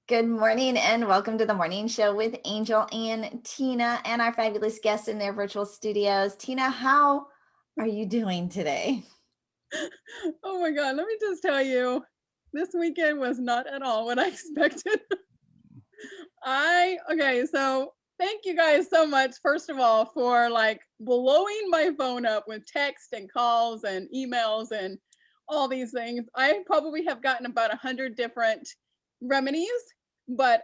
Good morning and welcome to the morning show with Angel and Tina and our fabulous guests in their virtual studios. Tina, how are you doing today? Oh my God, let me just tell you, this weekend was not at all what I expected. So thank you guys so much, first of all, for like blowing my phone up with text and calls and emails and all these things. I probably have gotten about 100 different remedies, but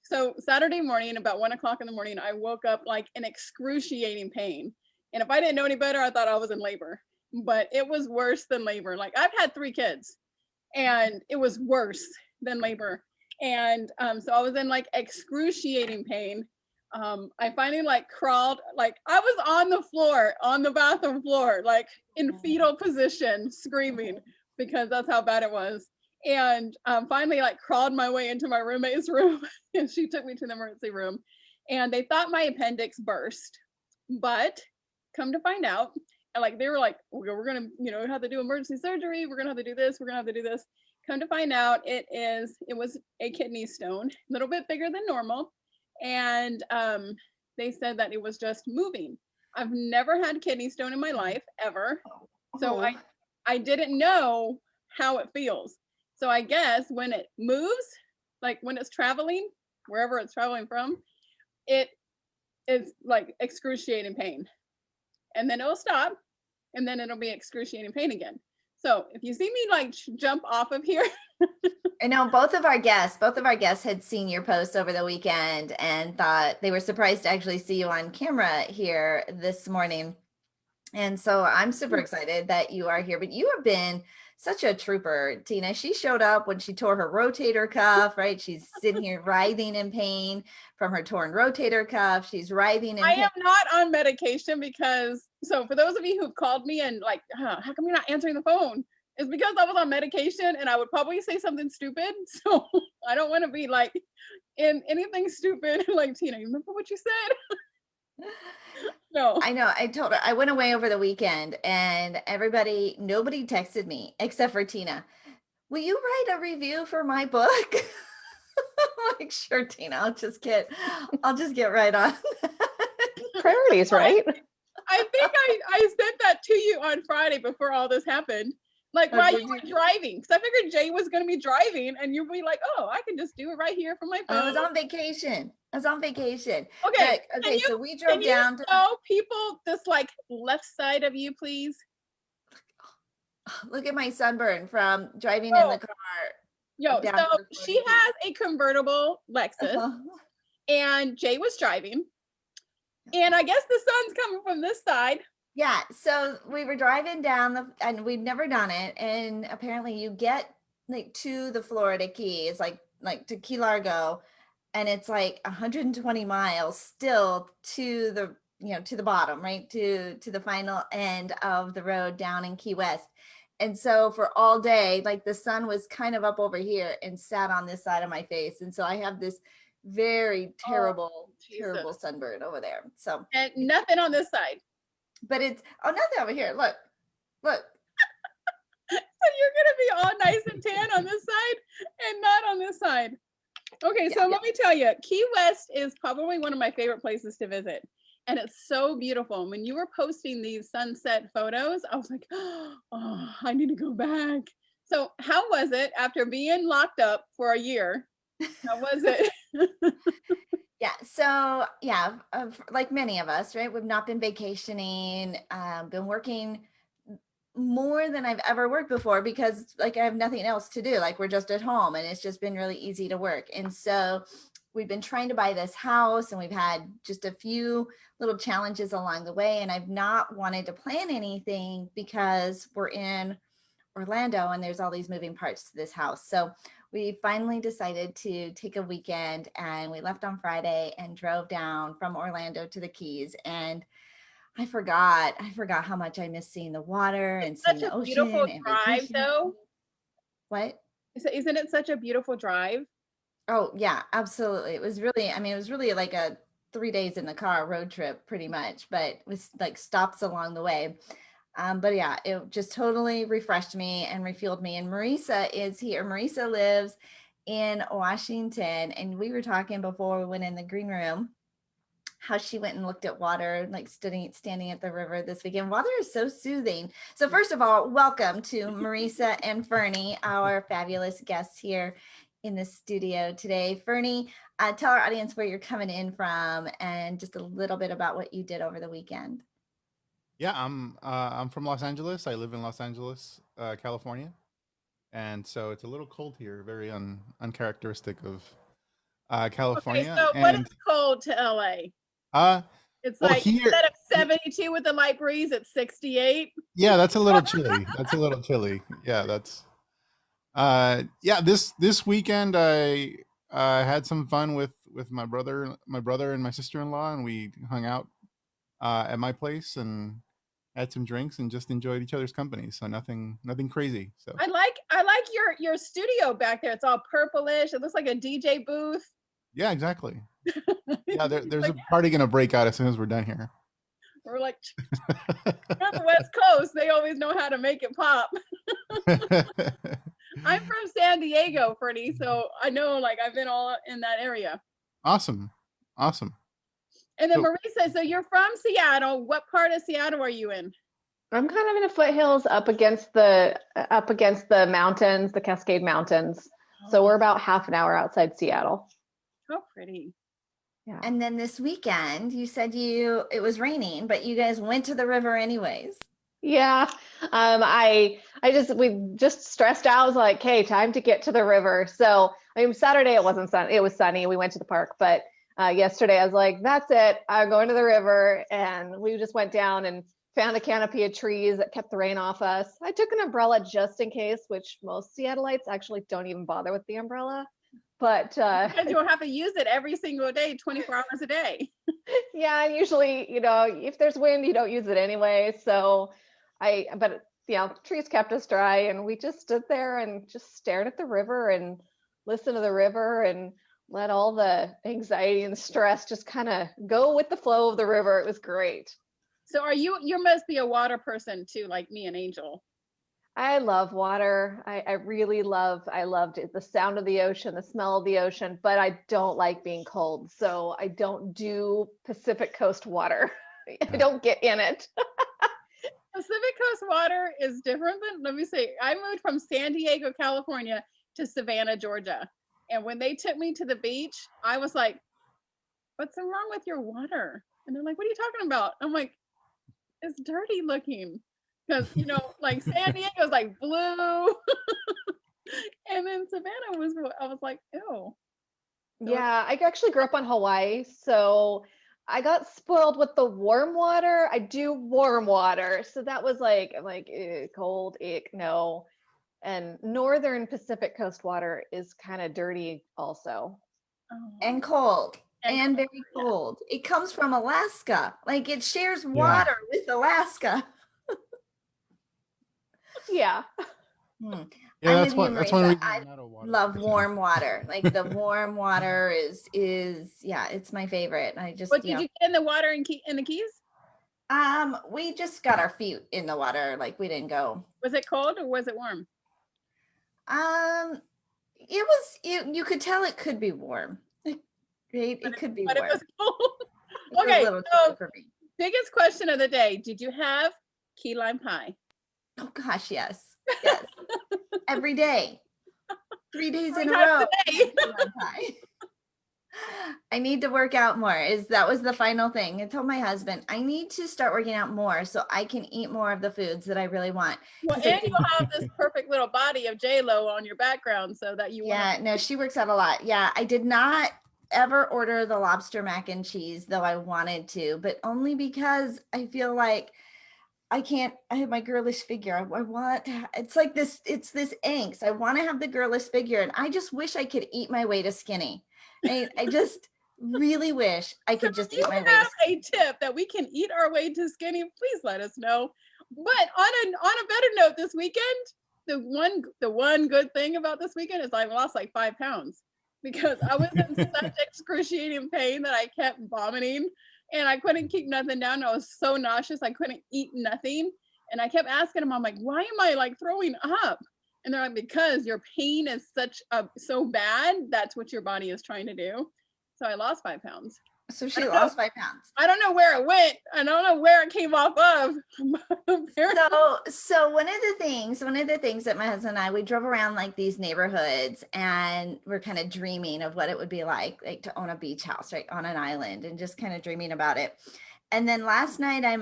so Saturday morning, about 1 o'clock in the morning, I woke up like in excruciating pain. And if I didn't know any better, I thought I was in labor, but it was worse than labor. Like I've had 3 kids and it was worse than labor. And so I was in like excruciating pain. I finally like crawled, like I was on the floor, on the bathroom floor, like in fetal position, screaming because that's how bad it was. And finally like crawled my way into my roommate's room and she took me to the emergency room and they thought my appendix burst, but come to find out, and like they were like, we're gonna, have to do emergency surgery. We're gonna have to do this. We're gonna have to do this. Come to find out, it was a kidney stone, a little bit bigger than normal, and they said that it was just moving. I've never had kidney stone in my life ever, so Oh, I didn't know how it feels. So I guess when it moves, like when it's traveling, wherever it's traveling from, it is like excruciating pain, and then it'll stop, and then it'll be excruciating pain again. So if you see me like jump off of here, I know both of our guests had seen your post over the weekend and thought they were surprised to actually see you on camera here this morning. And so I'm super excited that you are here, but you have been such a trooper, Tina. She showed up when she tore her rotator cuff, right? She's sitting here writhing in pain from her torn rotator cuff. She's writhing in I pain. am not on medication because, so for those of you who've called me and like, how come you're not answering the phone? It's because I was on medication and I would probably say something stupid. So I don't want to be like in anything stupid. Like, Tina, you remember what you said? No. I know. I told her I went away over the weekend and nobody texted me except for Tina. Will you write a review for my book? I'm like, sure, Tina, I'll just get right on. Priorities, right? I think I sent that to you on Friday before all this happened. Like Oh, while you did you? were driving. Because I figured Jay was gonna be driving and you'd be like, oh, I can just do it right here from my I phone. was on vacation. I was on vacation. Okay. Look, Can okay, you so we can drove you down to show people this like left side of you, please? look at my sunburn from driving in Oh, the car down so to the she Florida Keys. has a convertible Lexus Uh-huh. and Jay was driving. And I guess the sun's coming from this side. Yeah, so we were driving down and we'd never done it, and apparently you get like to the Florida Keys, like to Key Largo, and it's like 120 miles still to the bottom, right? To the final end of the road down in Key West. And so for all day, like the sun was kind of up over here and sat on this side of my face. And so I have this very Oh, terrible, Jesus. terrible sunburn over there. So, And nothing on this side. but it's nothing over here. Look. So you're gonna be all nice and tan on this side and not on this side. Okay, Yeah. so let me tell you, Key West is probably one of my favorite places to visit. And it's so beautiful. When you were posting these sunset photos, I was like, oh, I need to go back. So, how was it after being locked up for a year? How was it? Yeah. So yeah, like many of us, right? We've not been vacationing, been working more than I've ever worked before because like I have nothing else to do. Like we're just at home and it's just been really easy to work. And so we've been trying to buy this house and we've had just a few little challenges along the way. And I've not wanted to plan anything because we're in Orlando and there's all these moving parts to this house. So we finally decided to take a weekend and we left on Friday and drove down from Orlando to the Keys. And I forgot how much I miss seeing the water and seeing Such the a beautiful ocean and drive, vacationing. though. What? So isn't it such a beautiful drive? Oh yeah, absolutely. It was really like a 3 days in the car road trip pretty much, but it was like stops along the way. But yeah, it just totally refreshed me and refueled me. And Marisa is here. Marisa lives in Washington, and we were talking before we went in the green room how she went and looked at water, like standing at the river this weekend. Water is so soothing. So first of all, welcome to Marisa and Ferny, our fabulous guests here in the studio today. Ferny, tell our audience where you're coming in from and just a little bit about what you did over the weekend. Yeah, I'm from Los Angeles. I live in Los Angeles, California, and so it's a little cold here, very uncharacteristic of Okay, California. so what is cold to LA? Uh, It's well, like here, instead of 72 with the light breeze, it's 68. yeah, that's a little chilly. That's a little chilly. Yeah, that's yeah. This weekend I had some fun with my brother and my sister-in-law, and we hung out at my place and had some drinks and just enjoyed each other's company. So nothing crazy. So I like your studio back there. It's all purplish. It looks like a DJ booth. yeah, exactly. Yeah, there's Like, a party gonna break out as soon as we're done here. we're like, we're on the West Coast. They always know how to make it pop. I'm from San Diego, Ferny, so I know, like, I've been all in that area. Awesome. And then So- Marisa, so you're from Seattle. What part of Seattle are you in? I'm kind of in the foothills up against the mountains, the Cascade Mountains. So we're about half an hour outside Seattle. How pretty. Yeah. And then this weekend, you said it was raining, but you guys went to the river anyways. Yeah. We just stressed out. I was like, hey, time to get to the river. So, I mean, Saturday it wasn't sunny. It was sunny. We went to the park, but yesterday I was like, that's it. I'm going to the river. And we just went down and found a canopy of trees that kept the rain off us. I took an umbrella just in case, which most Seattleites actually don't even bother with the umbrella. But Because you'll have to use it every single day, 24 hours a day. yeah, and usually, if there's wind, you don't use it anyway. So trees kept us dry, and we just stood there and just stared at the river and listened to the river and let all the anxiety and stress just kind of go with the flow of the river. It was great. So you must be a water person too, like me and Angel. I love water. I loved it, the sound of the ocean, the smell of the ocean, but I don't like being cold. So I don't do Pacific Coast water. I don't get in it. Pacific Coast water is different than, let me say, I moved from San Diego, California to Savannah, Georgia. And when they took me to the beach, I was like, what's wrong with your water? And they're like, what are you talking about? I'm like, it's dirty looking. Because, like San Diego's like blue. And then Savannah I was like, ew. Yeah, I actually grew up on Hawaii, so I got spoiled with the warm water. I do warm water. So that was like, I'm like, cold, ick, no. And northern Pacific Coast water is kind of dirty also. Oh. And cold. And very yeah. cold. It comes from Alaska. Like it shares water with Alaska. Yeah. Hmm. Yeah, I'm that's with you, one Marisa. reason I I'm not a water love person. warm water. Like the warm water is it's my favorite. I just What did you get in the water in the Keys? We just got our feet in the water. Like we didn't go. Was it cold or was it warm? It was you could tell it could be warm. Right? It could be But warm. it was cold. It's a Okay, little so chilly for me. biggest question of the day. Did you have key lime pie? Oh gosh, yes. Yes. Every day. 3 days in a 3 times row. a day. I need to work out more. That was the final thing. I told my husband, I need to start working out more so I can eat more of the foods that I really want. Well, 'Cause I and think- you'll have this perfect little body of J-Lo on your background so that you Yeah, no, she works out a lot. Yeah, I did not ever order the lobster mac and cheese, though I wanted to, but only because I feel like I have my girlish figure. I want, it's like this, it's this angst. I want to have the girlish figure, and I just wish I could eat my way to skinny. I just really wish I could just if eat you my way to have skinny. a tip that we can eat our way to skinny, please let us know. But on a better note, this weekend, the one good thing about this weekend is I lost like 5 pounds because I was in such excruciating pain that I kept vomiting and I couldn't keep nothing down. I was so nauseous, I couldn't eat nothing. And I kept asking him, I'm like, why am I like throwing up? And they're like, because your pain is so bad, that's what your body is trying to do. So I lost 5 pounds. So she lost 5 pounds. I don't know where it went. I don't know where it came off of. So one of the things that my husband and I, we drove around like these neighborhoods and we're kind of dreaming of what it would be like to own a beach house, right, on an island, and just kind of dreaming about it. And then last night I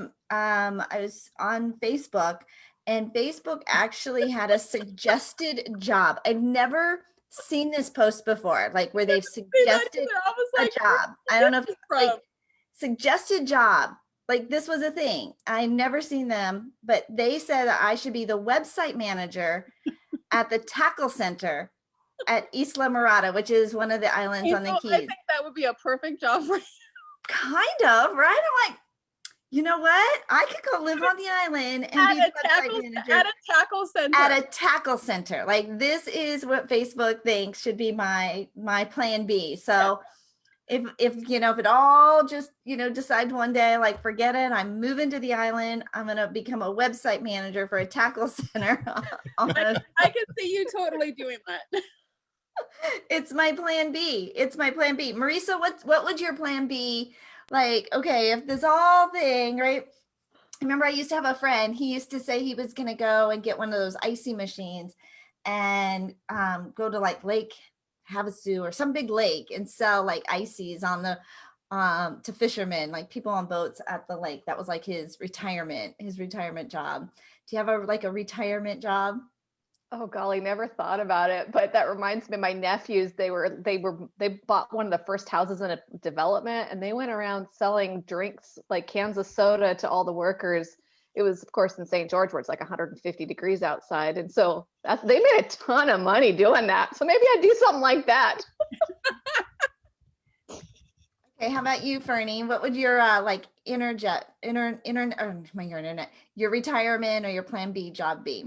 was on Facebook, and Facebook actually had a suggested job. I've never seen this post before, like where they've suggested a job. I don't know if like suggested job, like this was a thing. I never seen them, but they said that I should be the website manager at the tackle center at Isla Morada, which is one of the islands on the Keys. I think that would be a perfect job for you. Kind of, right? I'm like, you know what? I could go live on the island and be the website manager at a tackle center. At a tackle center. Like this is what Facebook thinks should be my plan B. So if it all just, decides one day, like, forget it, I'm moving to the island, I'm going to become a website manager for a tackle center. I can see you totally doing that. It's my plan B. Marisa, what would your plan be? Like, okay, if this all thing, right? Remember, I used to have a friend, he used to say he was going to go and get one of those icy machines and go to like Lake Havasu or some big lake and sell like ices on the to fishermen, like people on boats at the lake. That was like his retirement job. Do you have a retirement job? Oh golly, never thought about it. But that reminds me, my nephews, they bought one of the first houses in a development, and they went around selling drinks like cans of soda to all the workers. It was, of course, in St. George, where it's like 150 degrees outside. And so they made a ton of money doing that. So maybe I'd do something like that. Okay, how about you, Ferny? What would your your retirement or your plan B job be?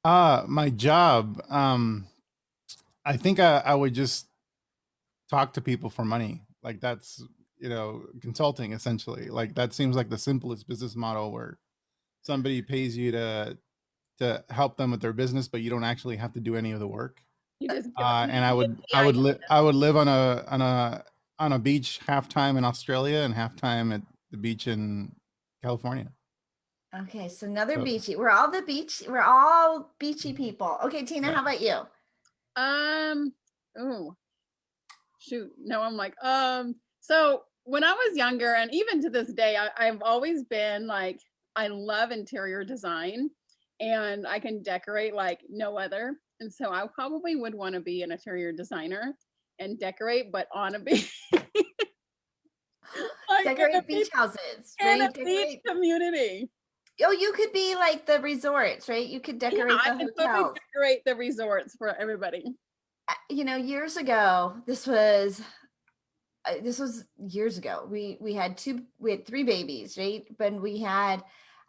My job, I think I would just talk to people for money. Like that's, consulting essentially. Like that seems like the simplest business model, where somebody pays you to help them with their business, but you don't actually have to do any of the work. And I would live on a beach half-time in Australia and half-time at the beach in California. Okay, so beachy. We're all beachy people. Okay, Tina, how about you? Oh, shoot. No, I'm like, so when I was younger, and even to this day, I've always been like, I love interior design and I can decorate like no other. And so I probably would want to be an interior designer and decorate, but on a beach. Decorate beach houses, right? In a beach community. Oh, you could be like the resorts, right? You could decorate the hotels. Totally decorate the resorts for everybody. Years ago, this was years ago. We had 3 babies, right? But I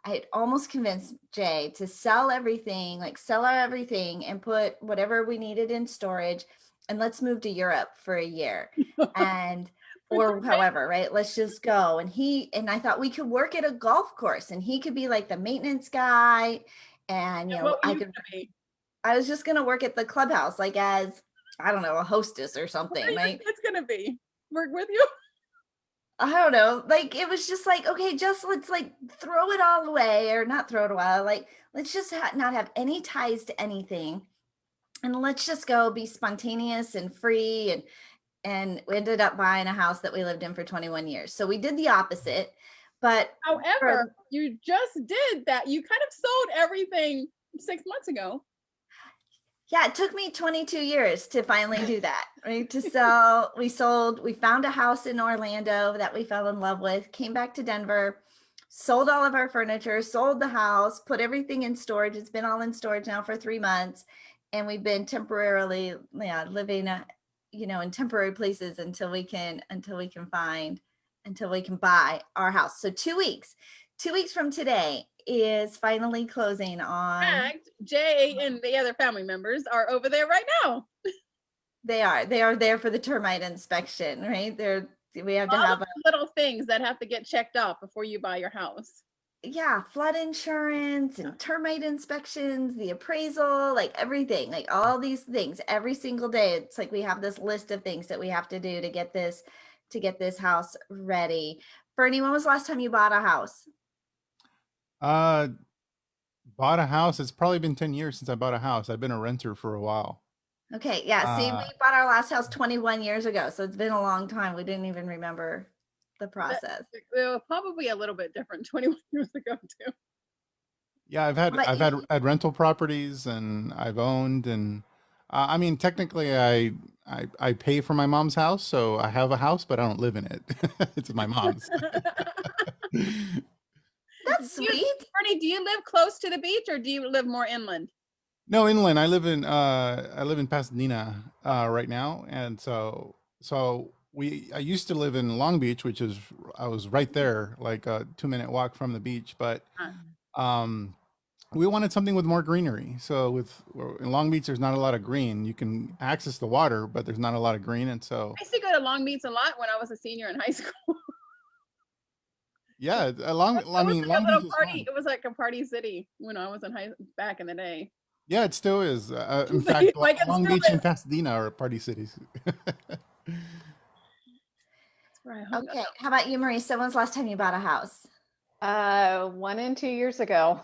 had almost convinced Jay to sell everything and put whatever we needed in storage, and let's move to Europe for a year. And or however, right? Let's just go. And I thought we could work at a golf course, and he could be like the maintenance guy. And I was just going to work at the clubhouse, like as, I don't know, a hostess or something. Right? It's going to be work with you. I don't know. Like, it was just like, okay, let's like throw it all away, or not throw it away. Like, let's just not have any ties to anything. And let's just go be spontaneous and free. And we ended up buying a house that we lived in for 21 years. So we did the opposite. But however, you just did that. You kind of sold everything 6 months ago. Yeah, it took me 22 years to finally do that, right? To sell. We found a house in Orlando that we fell in love with, came back to Denver, sold all of our furniture, sold the house, put everything in storage. It's been all in storage now for 3 months. And we've been temporarily living in temporary places until we can buy our house. So 2 weeks from today is finally closing on. In fact, Jay and the other family members are over there right now. They are there for the termite inspection, right? We have to have little things that have to get checked off before you buy your house. yeah, flood insurance and termite inspections, the appraisal, like everything, like all these things every single day. It's like we have this list of things that we have to do to get this house ready. Fernie, when was the last time you bought a house? Uh, bought a house. It's probably been 10 years since I bought a house. I've been a renter for a while. Okay, yeah. See, we Uh, bought our last house 21 years ago, so it's been a long time. We didn't even remember the That, process. it was probably a little bit different 21 years ago too. yeah, How about I've you? had rental properties and I've owned and I mean technically I pay for my mom's house, so I have a house, but I don't live in it. It's my mom's. That's sweet. Bernie, do you live close to the beach or do you live more inland? No, inland. I live in Pasadena right now, and so I used to live in Long Beach, which is I was right there, like a 2 minute walk from the beach, but Uh, um we wanted something with more greenery. So in Long Beach, there's not a lot of green. You can access the water, but there's not a lot of green, and so I used to go to Long Beach a lot when I was a senior in high school. yeah, I It was mean, like a Long little Beach is party. fun. It was like a party city when I was in back in the day. Yeah, it still is. In fact, Like it Long still Beach and is. Pasadena are party cities. That's where I hung Okay, out. how about you, Marisa? When's the last time you bought a house? 1 and 2 years ago.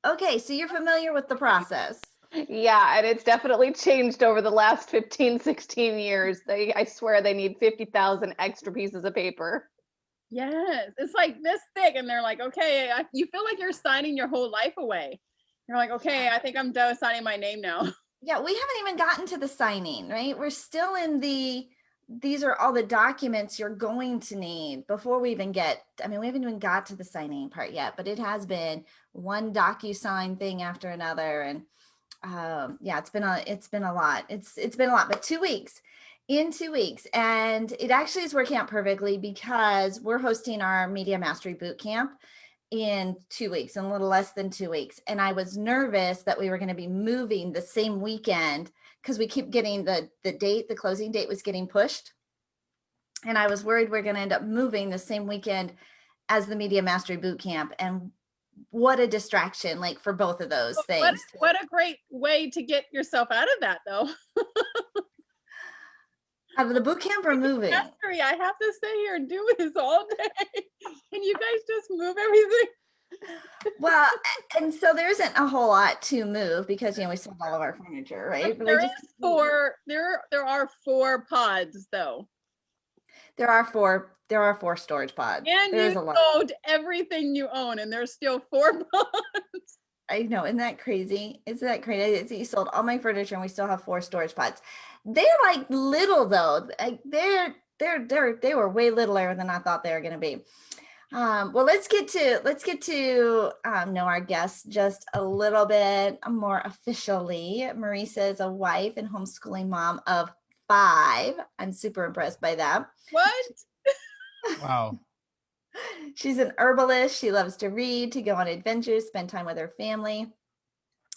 Okay, so you're familiar with the process. Yeah, and it's definitely changed over the last 15, 16 years. I swear they need 50,000 extra pieces of paper. Yes, it's like this thick, and they're like, okay, you feel like you're signing your whole life away. You're like, okay, I think I'm done signing my name now. Yeah, we haven't even gotten to the signing, right? We're still in these are all the documents you're going to need before we even get, I mean, we haven't even got to the signing part yet, but it has been one DocuSign thing after another. And yeah, it's been a lot. It's been a lot, but 2 weeks. In 2 weeks. And it actually is working out perfectly because we're hosting our Media Mastery Boot Camp in 2 weeks, in a little less than 2 weeks. And I was nervous that we were going to be moving the same weekend because we keep getting the closing date was getting pushed. And I was worried we're going to end up moving the same weekend as the Media Mastery Boot Camp. And what a distraction, like for both of those What things. what a great way to get yourself out of that, though. Out of the boot camp or moving? Mastery, I have to stay here and do this all day, and you guys just move everything. Well, and so there isn't a whole lot to move because we sold all of our furniture, right? But There is there are 4 pods though, there are four storage pods. and There you is a lot. sold everything you own, and there's still 4 pods. I know, isn't that crazy? Isn't that crazy? You sold all my furniture and we still have four storage pods. They're like little though. Like they were way littler than I thought they were going to be. Well, let's get to know our guests just a little bit more officially. Marisa is a wife and homeschooling mom of 5. I'm super impressed by that. What? Wow. She's an herbalist. She loves to read, to go on adventures, spend time with her family.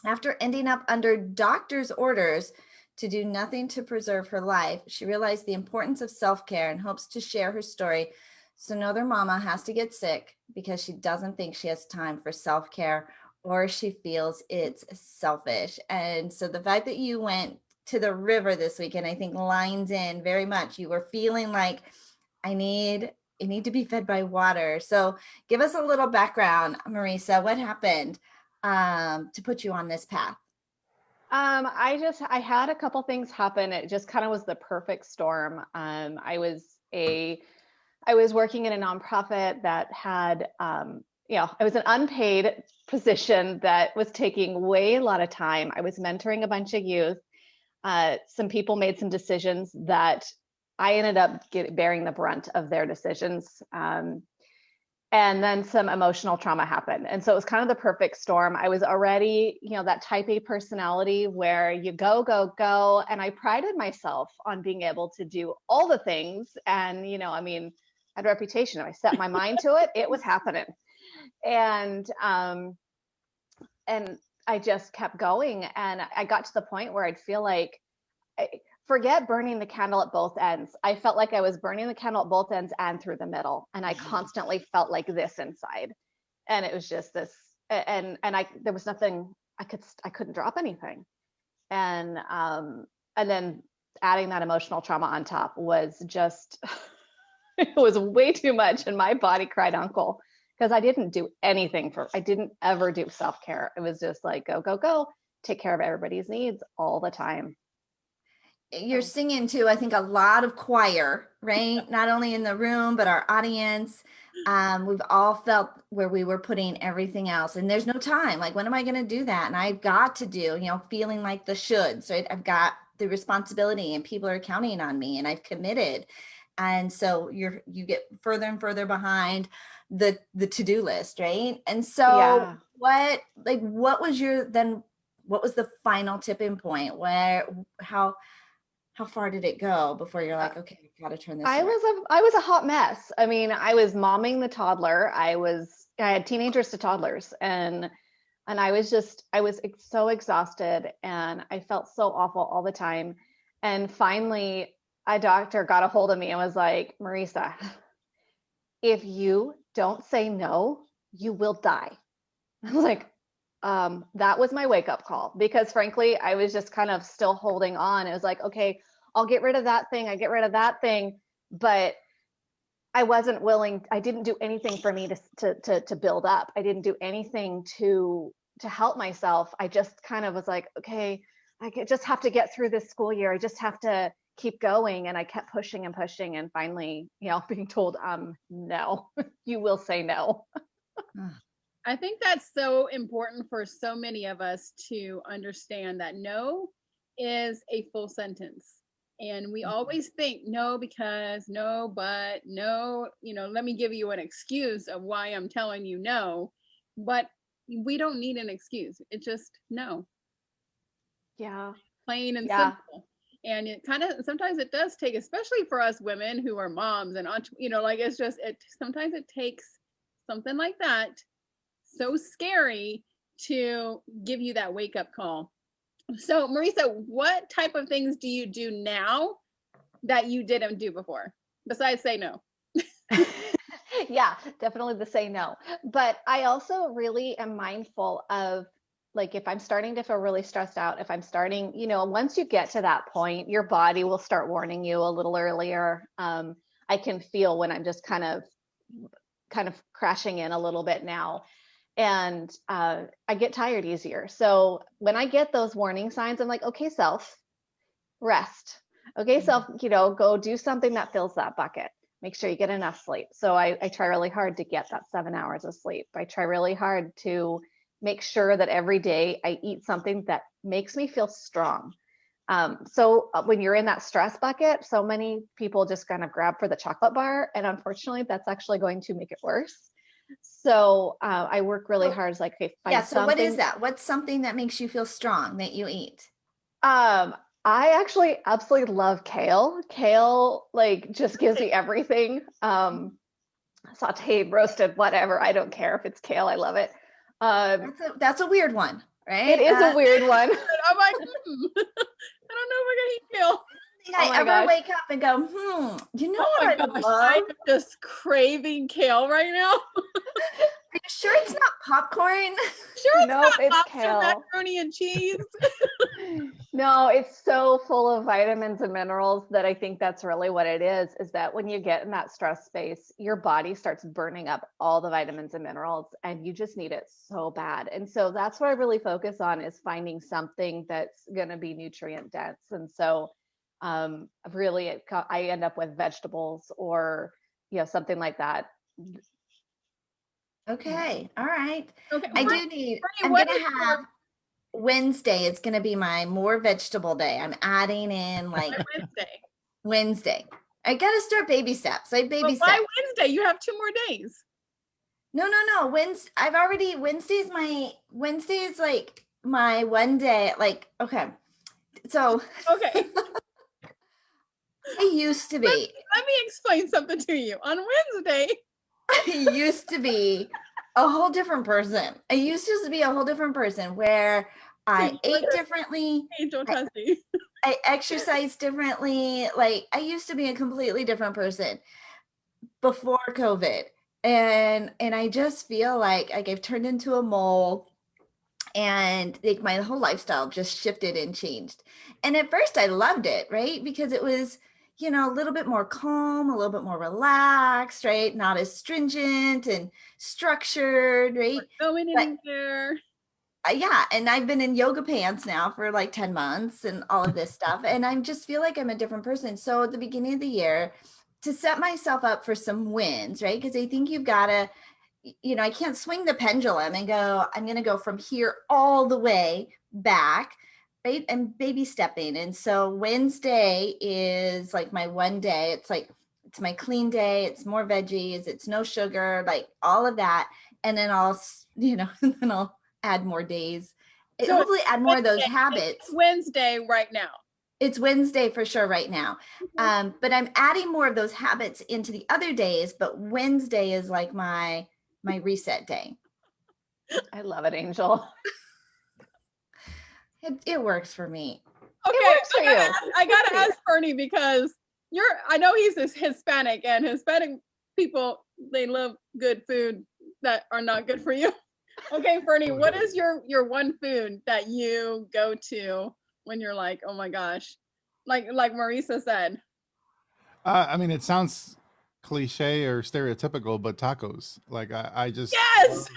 After ending up under doctor's orders to do nothing to preserve her life, she realized the importance of self-care and hopes to share her story so no other mama has to get sick because she doesn't think she has time for self-care or she feels it's selfish. And so the fact that you went to the river this weekend, I think lines in very much. You were feeling like I need to be fed by water. So give us a little background, Marisa. What happened to put you on this path? I had a couple things happen. It just kind of was the perfect storm. I was working in a nonprofit that had, it was an unpaid position that was taking way a lot of time. I was mentoring a bunch of youth. Some people made some decisions that I ended up bearing the brunt of their decisions. And then some emotional trauma happened. And so it was kind of the perfect storm. I was already, that type A personality where you go, go, go. And I prided myself on being able to do all the things. And, I had a reputation. If I set my mind to it, it was happening. And I just kept going. And I got to the point where I'd feel like, forget burning the candle at both ends. I felt like I was burning the candle at both ends and through the middle. And I constantly felt like this inside. And it was just this, and there was nothing, I couldn't drop anything. And then adding that emotional trauma on top was just, it was way too much. And my body cried uncle, because I didn't ever do self-care. It was just like, go, go, go, take care of everybody's needs all the time. You're singing to, I think, a lot of choir, right? Not only in the room, but our audience. We've all felt where we were putting everything else, and there's no time. Like, when am I going to do that? And I've got to do, feeling like the shoulds, right? I've got the responsibility, and people are counting on me, and I've committed. And so you get further and further behind the to-do list, right? And so what was the final tipping point? How far did it go before you're like, okay, I've got to turn this around? I was a hot mess. I mean, I was momming the toddler. I had teenagers to toddlers, and I was so exhausted, and I felt so awful all the time. And finally, a doctor got a hold of me and was like, Marisa, if you don't say no, you will die. I was like, that was my wake up call, because frankly, I was just kind of still holding on. It was like, okay, I'll get rid of that thing. I get rid of that thing. But I wasn't willing. I didn't do anything for me to build up. I didn't do anything to help myself. I just kind of was like, okay, just have to get through this school year. I just have to keep going. And I kept pushing and pushing, and finally, being told, no, you will say no. I think that's so important for so many of us to understand that no is a full sentence. And we always think no, because no, but no, let me give you an excuse of why I'm telling you no. But we don't need an excuse. It's just no. Yeah. Plain and simple. And it kind of, sometimes it does take, especially for us women who are moms and, sometimes it takes something like that, so scary, to give you that wake up call. So Marisa, what type of things do you do now that you didn't do before, besides say no? Yeah, definitely the say no. But I also really am mindful of, like, if I'm starting to feel really stressed out, if I'm starting, once you get to that point, your body will start warning you a little earlier. I can feel when I'm just kind of crashing in a little bit now. And I get tired easier. So when I get those warning signs, I'm like, okay, self, rest. Okay, self, go do something that fills that bucket. Make sure you get enough sleep. So I try really hard to get that 7 hours of sleep. I try really hard to make sure that every day I eat something that makes me feel strong. So when you're in that stress bucket, so many people just kind of grab for the chocolate bar. And unfortunately, that's actually going to make it worse. So I work really hard. It's like, okay, find so what is that? What's something that makes you feel strong that you eat? I actually absolutely love kale. Kale, just gives me everything. Sauteed, roasted, whatever. I don't care if it's kale. I love it. That's a weird one, right? It is a weird one. I'm like, I don't know if I can eat kale. I ever wake up and go, what I love? I'm just craving kale right now. Are you sure it's not popcorn? Sure, nope, it's lobster, kale. macaroni and cheese. No, it's so full of vitamins and minerals that I think that's really what it is that when you get in that stress space, your body starts burning up all the vitamins and minerals, and you just need it so bad. And so that's what I really focus on, is finding something that's going to be nutrient dense. And so really, I end up with vegetables or, something like that. Okay. All right. Okay. I'm going to have Wednesday. It's going to be my more vegetable day. I'm adding in Wednesday. I got to start baby steps. Why Wednesday? You have 2 more days. No. Wednesday is like my one day. Okay. So. Okay. I used to be. Let me explain something to you. On Wednesday, I used to be a whole different person. I used to be a whole different person where I ate differently. I exercised differently. I used to be a completely different person before COVID. And I just feel like I've turned into a mole, and like my whole lifestyle just shifted and changed. And at first I loved it, right? Because it was, a little bit more calm, a little bit more relaxed, right? Not as stringent and structured, right? Going But anywhere. yeah, and I've been in yoga pants now for like 10 months and all of this stuff. And I just feel like I'm a different person. So at the beginning of the year, to set myself up for some wins, right? Because I think you've got to, I can't swing the pendulum and go, I'm going to go from here all the way back, right? And baby stepping. And so Wednesday is like my one day. It's like, it's my clean day. It's more veggies. It's no sugar, like all of that. And then then I'll add more days. So Hopefully add more of those Wednesday, habits. Wednesday right now. It's Wednesday for sure right now. But I'm adding more of those habits into the other days, but Wednesday is like my reset day. I love it, Angel. It works for me. Okay, works for you. I gotta ask Ferny, because I know he's Hispanic, and Hispanic people, they love good food that are not good for you. Okay, Ferny, what is your one food that you go to when you're like, oh my gosh, like Marisa said? I mean, it sounds cliche or stereotypical, but tacos. Like I just Yes,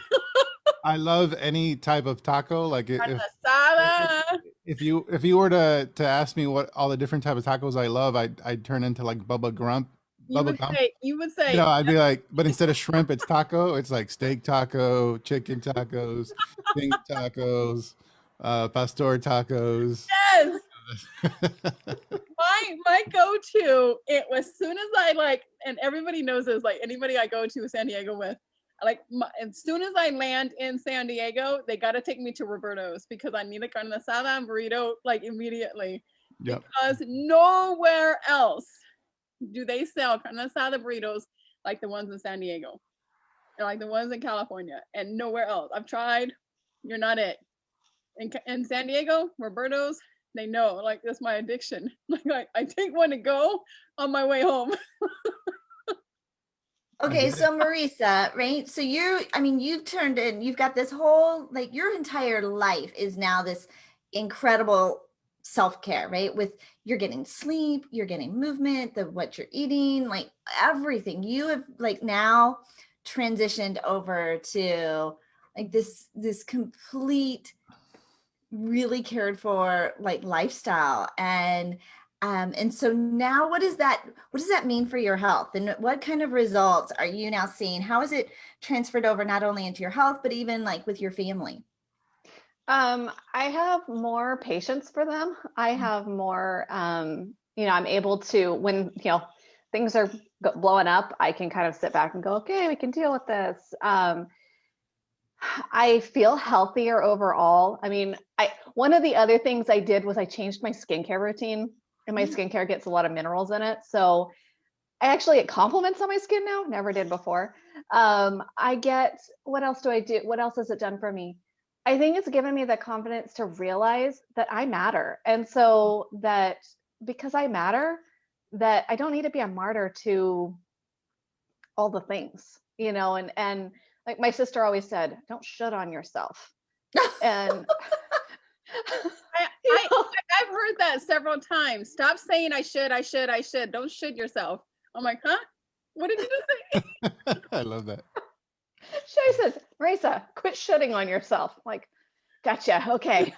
I love any type of taco. Like asada. if you were to ask me what all the different type of tacos I love, I'd turn into like Bubba Grump. Bubba Gump. You would say, I'd be like, but instead of shrimp, it's taco. It's like steak taco, chicken tacos, pink tacos, pastor tacos. yes. My go-to, it was as soon as I and everybody knows this, like anybody I go to San Diego with, as soon as I land in San Diego, they got to take me to Roberto's, because I need a carne asada and burrito like immediately. Yep. Because nowhere else do they sell carne asada burritos like the ones in San Diego, or like the ones in California, and nowhere else. I've tried. You're not it. In San Diego, Roberto's, they know, like, that's my addiction. Like I take one to go on my way home. Okay, so Marisa, right? So you've turned in, you've got this whole, like your entire life is now this incredible self-care, right? With you're getting sleep, you're getting movement, what you're eating, like everything. You have like now transitioned over to like this complete, really cared for like lifestyle. And so now what does that mean for your health, and what kind of results are you now seeing? How is it transferred over not only into your health, but even like with your family? I have more patience for them. I have more, I'm able to, when, things are blowing up, I can kind of sit back and go, okay, we can deal with this. I feel healthier overall. I mean, one of the other things I did was I changed my skincare routine, and my skincare gets a lot of minerals in it. So I actually get compliments on my skin now. Never did before. What else do I do? What else has it done for me? I think it's given me the confidence to realize that I matter. And so that because I matter, that I don't need to be a martyr to all the things, and like my sister always said, don't shit on yourself. And I've heard that several times. Stop saying I should. Don't shit yourself. I'm like, huh? What did you just say? I love that. She says, Marisa, quit shitting on yourself. I'm like, gotcha. Okay.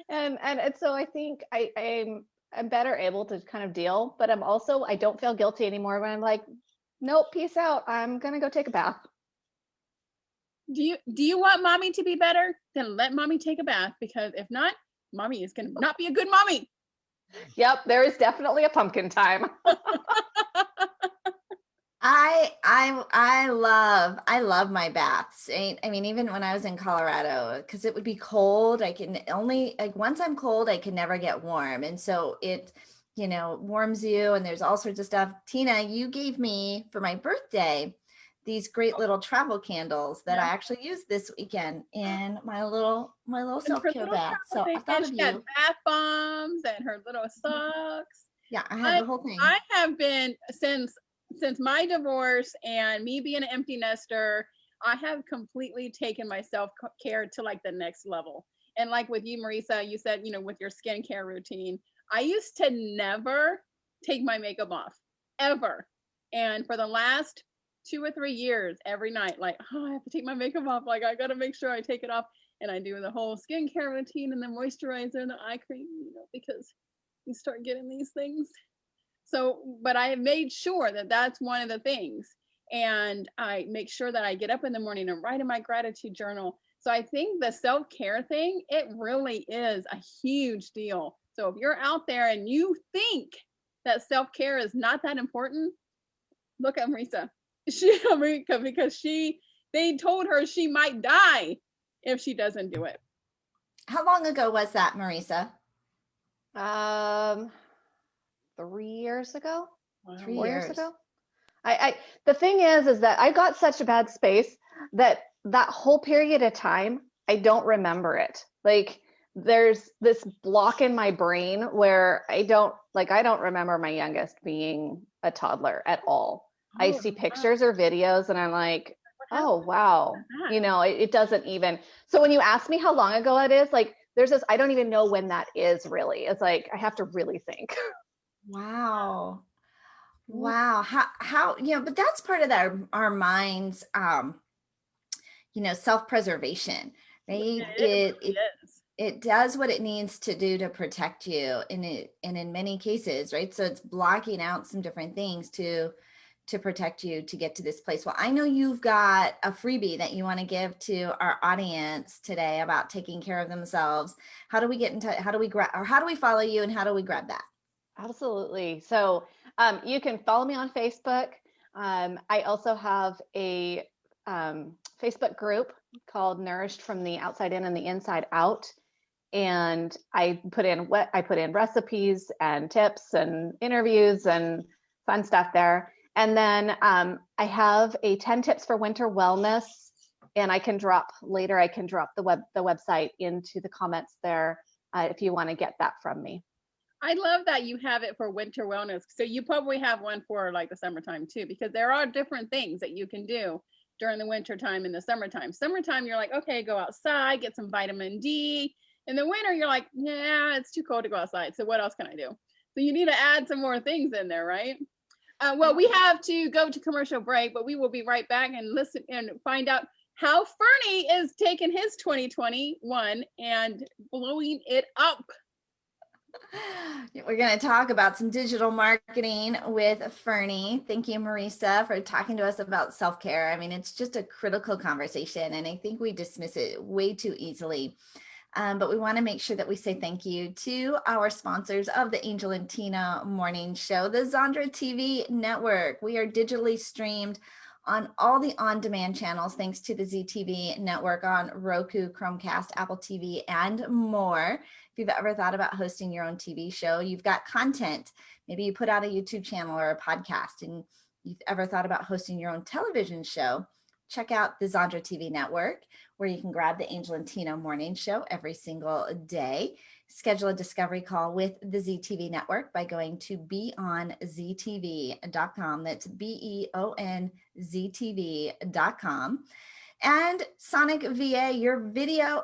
and so I think I'm better able to kind of deal, but I don't feel guilty anymore when I'm like, nope, peace out. I'm going to go take a bath. Do you want mommy to be better? Then let mommy take a bath, because if not, mommy is going to not be a good mommy. Yep, there is definitely a pumpkin time. I love my baths. I mean, even when I was in Colorado, because it would be cold, I can only, like, once I'm cold, I can never get warm. And so it, warms you, and there's all sorts of stuff. Tina, you gave me for my birthday these great little travel candles that I actually used this weekend in my little self-care bath. So I thought of she you. had bath bombs and her little socks. Yeah, I had the whole thing. I have been, since since my divorce and me being an empty nester, I have completely taken my self-care to like the next level. And like with you, Marisa, you said, with your skincare routine, I used to never take my makeup off, ever. And for the last 2 or 3 years, every night, like, oh, I have to take my makeup off. Like, I got to make sure I take it off. And I do the whole skincare routine and the moisturizer and the eye cream, because you start getting these things. So, but I have made sure that that's one of the things. And I make sure that I get up in the morning and write in my gratitude journal. So I think the self-care thing, it really is a huge deal. So if you're out there and you think that self-care is not that important, look at Marisa. Because they told her she might die if she doesn't do it. How long ago was that, Marisa? 3 years ago. Wow. 3 4 years years ago. The thing is that I got such a bad space that whole period of time, I don't remember it. Like there's this block in my brain where I don't remember my youngest being a toddler at all. I see pictures or videos and I'm like, oh, wow. It doesn't even. So when you ask me how long ago it is, like there's this, I don't even know when that is really. It's like, I have to really think. Wow. Wow. How, but that's part of our minds, self-preservation, right? It does what it needs to do to protect you and in many cases, right? So it's blocking out some different things to protect you to get to this place. Well, I know you've got a freebie that you want to give to our audience today about taking care of themselves. How do we get into, how do we follow you and how do we grab that? Absolutely. So you can follow me on Facebook. I also have a Facebook group called Nourished from the Outside In and the Inside Out. And I put in recipes and tips and interviews and fun stuff there. And then I have a 10 tips for winter wellness, and I can drop the website into the comments there if you want to get that from me. I love that you have it for winter wellness. So you probably have one for like the summertime too, because there are different things that you can do during the winter time and the summertime. Summertime, you're like, okay, go outside, get some vitamin D. In the winter, you're like, yeah, it's too cold to go outside. So what else can I do? So you need to add some more things in there, right? Well, we have to go to commercial break, but we will be right back and listen and find out how Ferny is taking his 2021 and blowing it up. We're going to talk about some digital marketing with Ferny. Thank you, Marisa, for talking to us about self-care. I mean, it's just a critical conversation, and I think we dismiss it way too easily. But we want to make sure that we say thank you to our sponsors of the Angel and Tina Morning Show, the Zondra TV Network. We are digitally streamed on all the on-demand channels, thanks to the ZTV network on Roku, Chromecast, Apple TV, and more. If you've ever thought about hosting your own TV show, you've got content. Maybe you put out a YouTube channel or a podcast, and you've ever thought about hosting your own television show, check out the Zondra TV Network, where you can grab the Angel and Tina Morning Show every single day. Schedule a discovery call with the ZTV Network by going to beonztv.com. That's beonztv.com. And Sonic VA, your video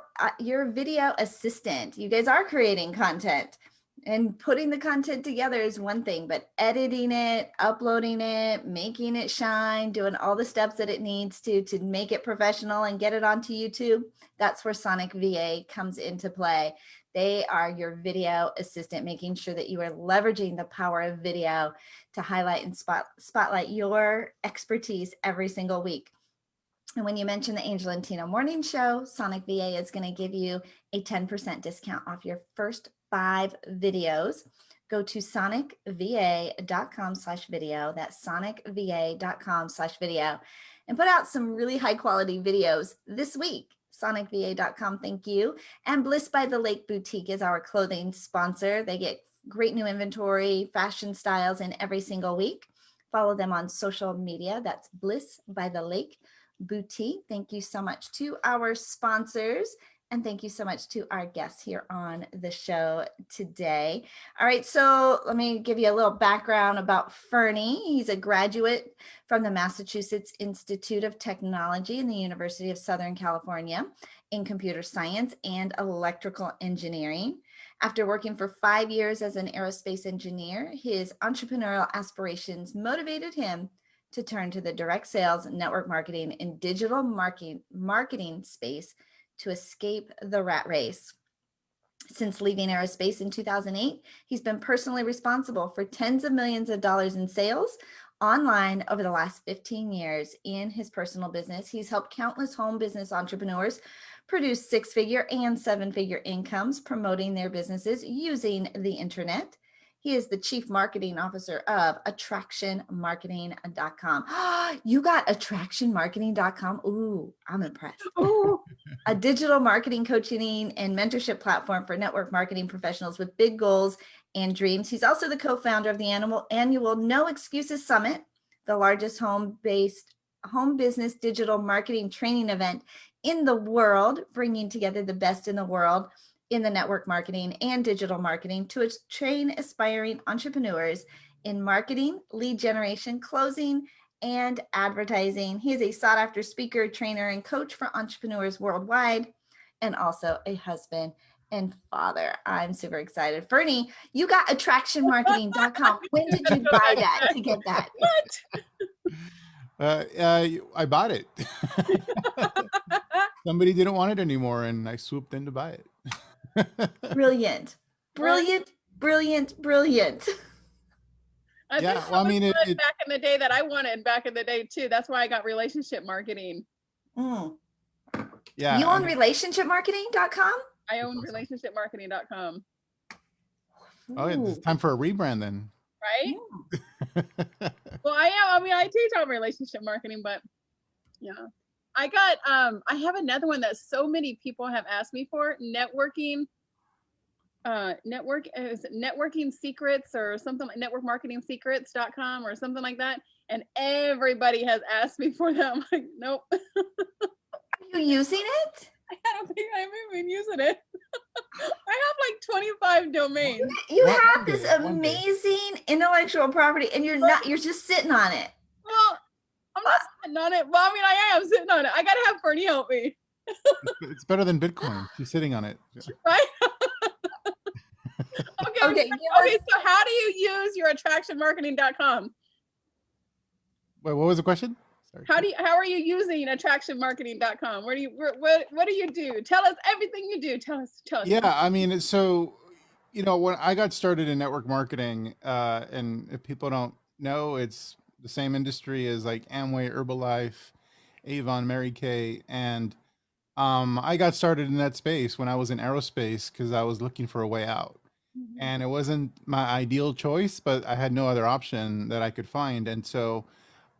assistant. You guys are creating content, and putting the content together is one thing, but editing it, uploading it, making it shine, doing all the steps that it needs to make it professional and get it onto YouTube, that's where Sonic VA comes into play. They are your video assistant, making sure that you are leveraging the power of video to highlight and spotlight your expertise every single week. And when you mention the Angel and Tina Morning Show, Sonic VA is going to give you a 10% discount off your first 5 videos. Go to sonicva.com/video. That's sonicva.com/video, and put out some really high quality videos this week. sonicva.com, thank you. And Bliss by the Lake Boutique is our clothing sponsor. They get great new inventory, fashion styles in every single week. Follow them on social media. That's Bliss by the Lake Boutique. Thank you so much to our sponsors. And thank you so much to our guests here on the show today. All right, so let me give you a little background about Ferny. He's a graduate from the Massachusetts Institute of Technology and the University of Southern California in computer science and electrical engineering. After working for 5 years as an aerospace engineer, his entrepreneurial aspirations motivated him to turn to the direct sales, network marketing, and digital marketing space to escape the rat race. Since leaving aerospace in 2008, he's been personally responsible for tens of millions of dollars in sales online over the last 15 years in his personal business. He's helped countless home business entrepreneurs produce 6-figure and 7-figure incomes promoting their businesses using the internet. He is the chief marketing officer of attractionmarketing.com. You got attractionmarketing.com? Ooh, I'm impressed. Oh, A digital marketing coaching and mentorship platform for network marketing professionals with big goals and dreams. He's also the co-founder of the annual No Excuses Summit, the largest home business digital marketing training event in the world, bringing together the best in the world in the network marketing and digital marketing to train aspiring entrepreneurs in marketing, lead generation, closing, and advertising. He is a sought after speaker, trainer, and coach for entrepreneurs worldwide, and also a husband and father. I'm super excited. Ferny, you got attractionmarketing.com. When did you buy that to get that? I bought it. Somebody didn't want it anymore, and I swooped in to buy it. Brilliant. Brilliant, brilliant, brilliant. I Yeah, think well, I that was mean, good it back in the day that I wanted back in the day too. That's why I got relationship marketing. Mm. yeah. You I own mean, relationshipmarketing.com? I own That's awesome. relationshipmarketing.com, Oh, yeah, it's Ooh. time for a rebrand then. right? Mm. Well, I am. I mean, I teach on relationship marketing, but yeah. I got I have another one that so many people have asked me for, networking is it networking secrets or something like networkmarketingsecrets.com or something like that. And everybody has asked me for that. I'm like, nope. Are you using it? I don't think I've even using it. I have like 25 domains. You One have day, this one day. amazing intellectual property and you're just sitting on it. Well, I'm not sitting on it. Well, I mean, I am sitting on it. I gotta have Fernie help me, It's better than Bitcoin. She's sitting on it. right? Okay. Okay, Okay. So how do you use your attractionmarketing.com? Wait, what was the question? Sorry. How are you using attractionmarketing.com? What do you do? Tell us everything you do. Tell us. Yeah, I mean, so when I got started in network marketing, and if people don't know, it's the same industry as like Amway, Herbalife, Avon, Mary Kay, and I got started in that space when I was in aerospace because I was looking for a way out, Mhm. and it wasn't my ideal choice, but I had no other option that I could find, and so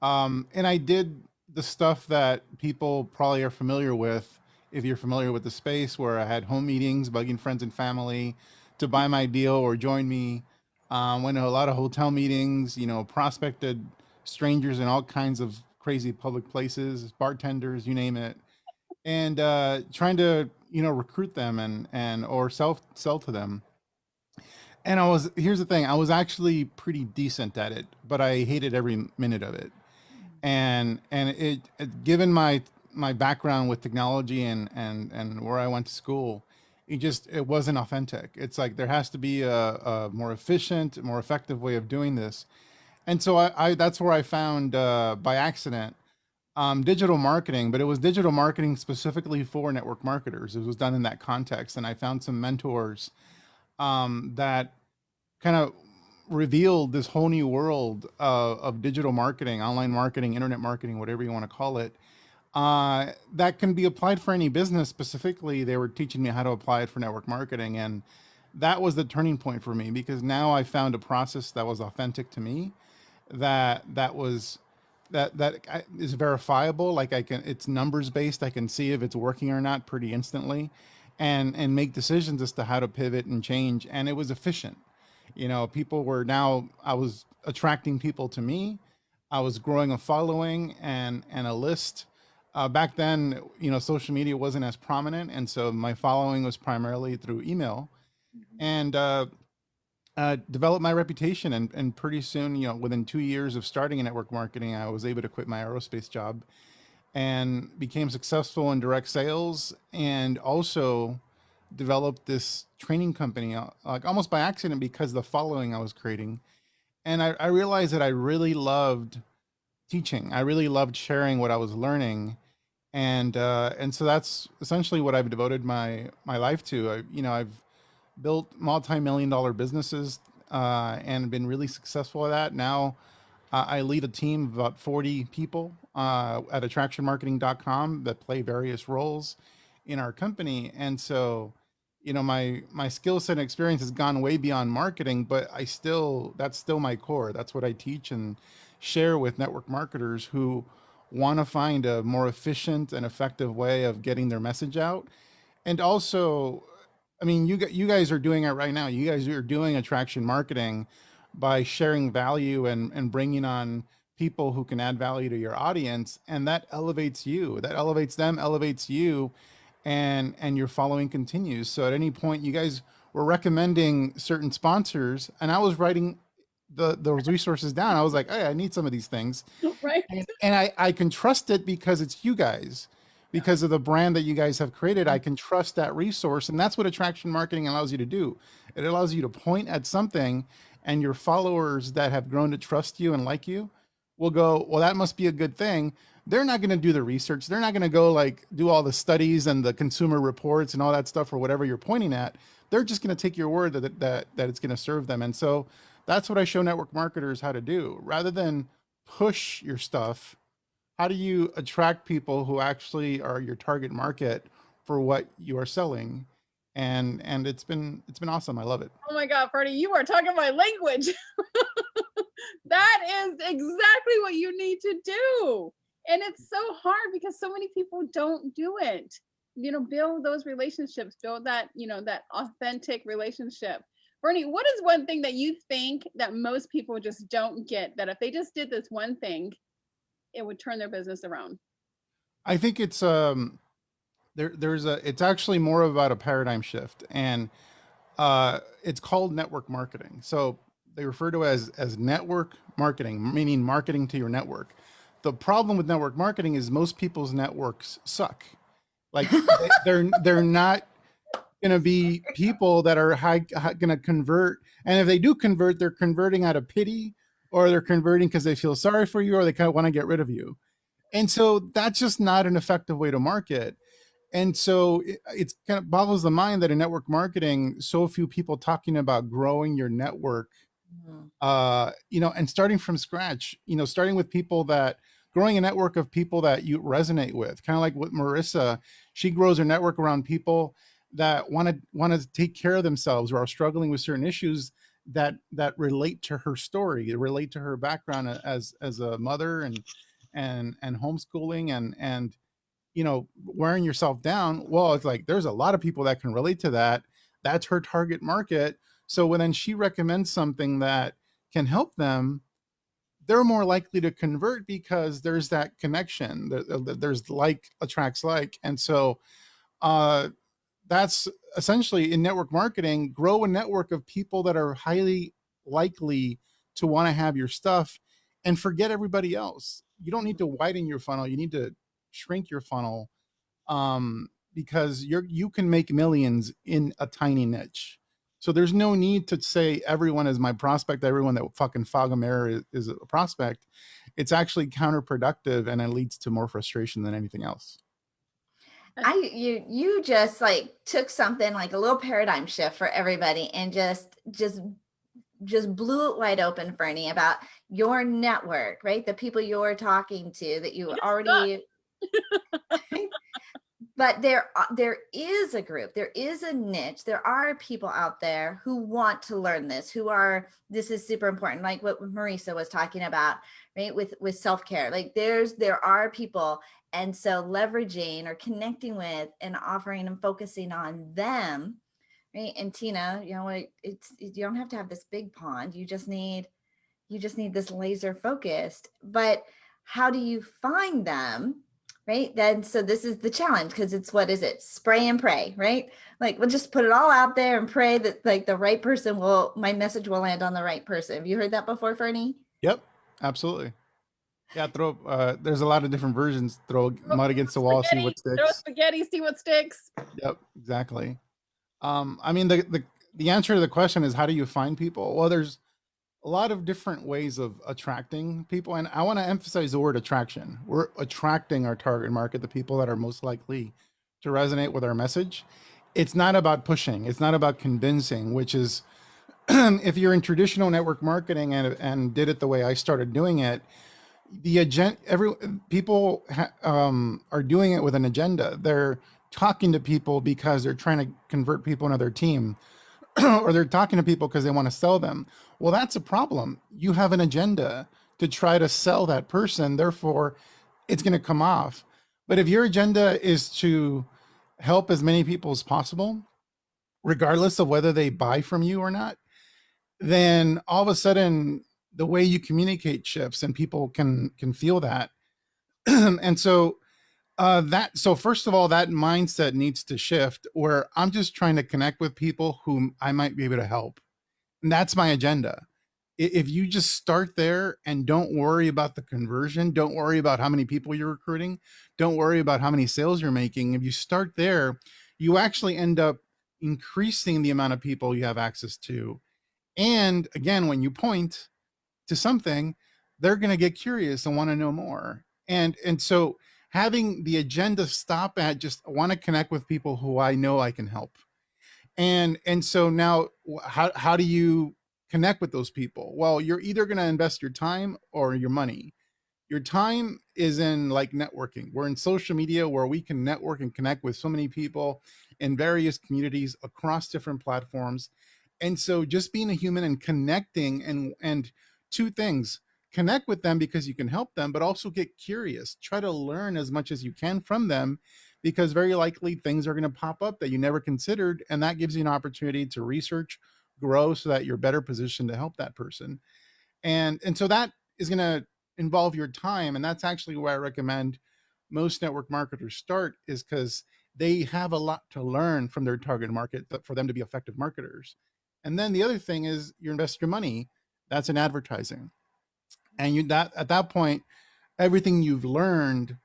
and I did the stuff that people probably are familiar with if you're familiar with the space, where I had home meetings, bugging friends and family to buy my deal or join me. Went to a lot of hotel meetings, prospected strangers in all kinds of crazy public places, bartenders, you name it, and trying to recruit them and or sell to them. And here's the thing, I was actually pretty decent at it, but I hated every minute of it. And given my background with technology and where I went to school, it wasn't authentic. It's like there has to be a more efficient, more effective way of doing this. And so I that's where I found by accident digital marketing, but it was digital marketing specifically for network marketers. It was done in that context, and I found some mentors that kind of revealed this whole new world of digital marketing, online marketing, internet marketing, whatever you want to call it, that can be applied for any business. Specifically, they were teaching me how to apply it for network marketing. And that was the turning point for me, because now I found a process that was authentic to me, that was is verifiable. Like it's numbers based. I can see if it's working or not pretty instantly, and make decisions as to how to pivot and change. And it was efficient. I was attracting people to me. I was growing a following and a list Back then, social media wasn't as prominent, and so my following was primarily through email, and developed my reputation. And pretty soon, within 2 years of starting in network marketing, I was able to quit my aerospace job and became successful in direct sales, and also developed this training company, like almost by accident, because of the following I was creating. And I realized that I really loved teaching. I really loved sharing what I was learning, and so that's essentially what I've devoted my life to. I've built multi-million-dollar businesses, and been really successful at that. Now I lead a team of about 40 people at attractionmarketing.com that play various roles in our company. And so, my skill set and experience has gone way beyond marketing, but that's still my core. That's what I teach and share with network marketers who want to find a more efficient and effective way of getting their message out. And also, I mean, you guys are doing it right now. You guys are doing attraction marketing by sharing value and bringing on people who can add value to your audience, and that elevates you. That elevates them, elevates you, and your following continues. So at any point, you guys were recommending certain sponsors, and I was writing those resources down. I was like, hey, I need some of these things, Right. and I can trust it because it's you guys, because of the brand that you guys have created. I can trust that resource, and that's what attraction marketing allows you to do. It allows you to point at something, and your followers that have grown to trust you and like you will go, well, that must be a good thing. They're not going to do the research. They're not going to go like do all the studies and the consumer reports and all that stuff or whatever you're pointing at. They're just going to take your word that it's going to serve them. And so that's what I show network marketers how to do. Rather than push your stuff, how do you attract people who actually are your target market for what you are selling? And it's been awesome. I love it. Oh my God, Ferny, you are talking my language. That is exactly what you need to do. And it's so hard because so many people don't do it. Build those relationships, build that, that authentic relationship. Ferny, what is one thing that you think that most people just don't get, that if they just did this one thing, it would turn their business around? I think it's actually more about a paradigm shift, and it's called network marketing. So they refer to it as network marketing, meaning marketing to your network. The problem with network marketing is most people's networks suck. Like they're not going to be people that are going to convert. And if they do convert, they're converting out of pity, or they're converting because they feel sorry for you, or they kind of want to get rid of you. And so that's just not an effective way to market. And so it's kind of boggles the mind that in network marketing, so few people talking about growing your network, Mhm. and starting from scratch, starting with people that growing a network of people that you resonate with, kind of like with Marisa. She grows her network around people that want to take care of themselves, or are struggling with certain issues that relate to her story, relate to her background as a mother, and homeschooling, and wearing yourself down. Well, it's like there's a lot of people that can relate to that. That's her target market. So when then she recommends something that can help them, they're more likely to convert because there's that connection. There's like attracts like. And so uh, that's essentially in network marketing. Grow a network of people that are highly likely to want to have your stuff, and forget everybody else. You don't need to widen your funnel. You need to shrink your funnel, because you can make millions in a tiny niche. So there's no need to say everyone is my prospect, everyone that fucking fog them air is a prospect. It's actually counterproductive, and it leads to more frustration than anything else. You just like took something like a little paradigm shift for everybody and just blew it wide open, Ferny, about your network, right? The people you're talking to that you already but there is a group, there is a niche, there are people out there who want to learn this, this is super important, like what Marisa was talking about, right? With self-care, like there are people. And so leveraging or connecting with and offering and focusing on them, right? And Tina, you don't have to have this big pond. You just need this laser focused. But how do you find them? right? Then, so this is the challenge because it's, what is it? Spray and pray, right? Like, we'll just put it all out there and pray that like the right person my message will land on the right person. Have you heard that before, Ferny? Yep, absolutely. Yeah, there's a lot of different versions. Throw Throw mud against the wall, see what throw sticks. spaghetti, see what sticks. Yep, exactly. I mean, the answer to the question is, how do you find people? Well, there's a lot of different ways of attracting people, and I want to emphasize the word attraction. We're attracting our target market, the people that are most likely to resonate with our message. It's not about pushing. It's not about convincing, which is if you're in traditional network marketing and did it the way I started doing it, the agenda, people are doing it with an agenda. They're talking to people because they're trying to convert people into their team, or they're talking to people because they want to sell them. Well, that's a problem. You have an agenda to try to sell that person, therefore it's going to come off. But if your agenda is to help as many people as possible, regardless of whether they buy from you or not, then all of a sudden the way you communicate shifts and people can feel that. And so so first of all, that mindset needs to shift, where I'm just trying to connect with people whom I might be able to help. And that's my agenda. If you just start there and don't worry about the conversion, don't worry about how many people you're recruiting, don't worry about how many sales you're making. If you start there, you actually end up increasing the amount of people you have access to. And again, when you point to something, they're going to get curious and want to know more. And so having the agenda stop at just, I want to connect with people who I know I can help. And so now, how do you connect with those people? Well, you're either going to invest your time or your money. Your time is in like networking. We're in social media where we can network and connect with so many people in various communities across different platforms. And so just being a human and connecting, and two things: connect with them because you can help them, but also get curious, try to learn as much as you can from them, because very likely things are going to pop up that you never considered, and that gives you an opportunity to research, grow, so that you're better positioned to help that person. And so that is going to involve your time, and that's actually where I recommend most network marketers start, is because they have a lot to learn from their target market for them to be effective marketers. And then the other thing is, you invest your money, that's in advertising. And you that at that point, everything you've learned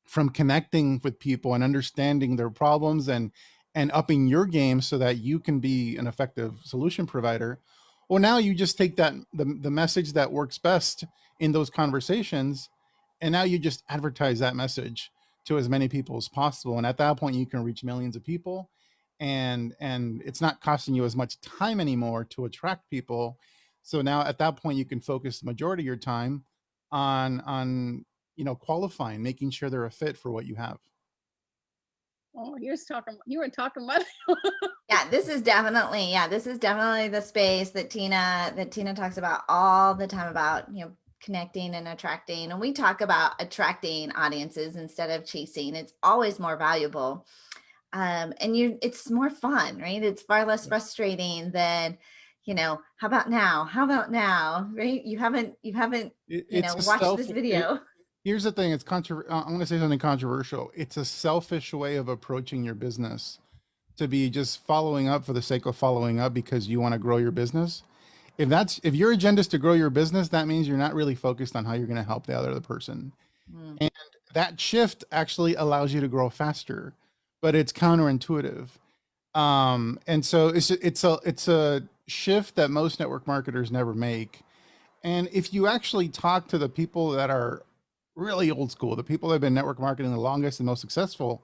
from connecting with people and understanding their problems and upping your game so that you can be an effective solution provider. Well, now you just take the message that works best in those conversations, and now you just advertise that message to as many people as possible. And at that point, you can reach millions of people, and it's not costing you as much time anymore to attract people. So now at that point, you can focus the majority of your time on qualifying, making sure they're a fit for what you have. Oh, you were talking about Yeah, this is definitely, the space that Tina talks about all the time, about, connecting and attracting. And we talk about attracting audiences instead of chasing. It's always more valuable. It's more fun, right? It's far less frustrating than, how about now? How about now? Right? You haven't, It's a watched this video. Here's the thing. I'm going to say something controversial. It's a selfish way of approaching your business, to be just following up for the sake of following up because you want to grow your business. If your agenda is to grow your business, that means you're not really focused on how you're going to help the other person. Mm. And that shift actually allows you to grow faster, but it's counterintuitive. And so it's a shift that most network marketers never make. And if you actually talk to the people that are really old school, the people that have been network marketing the longest and most successful,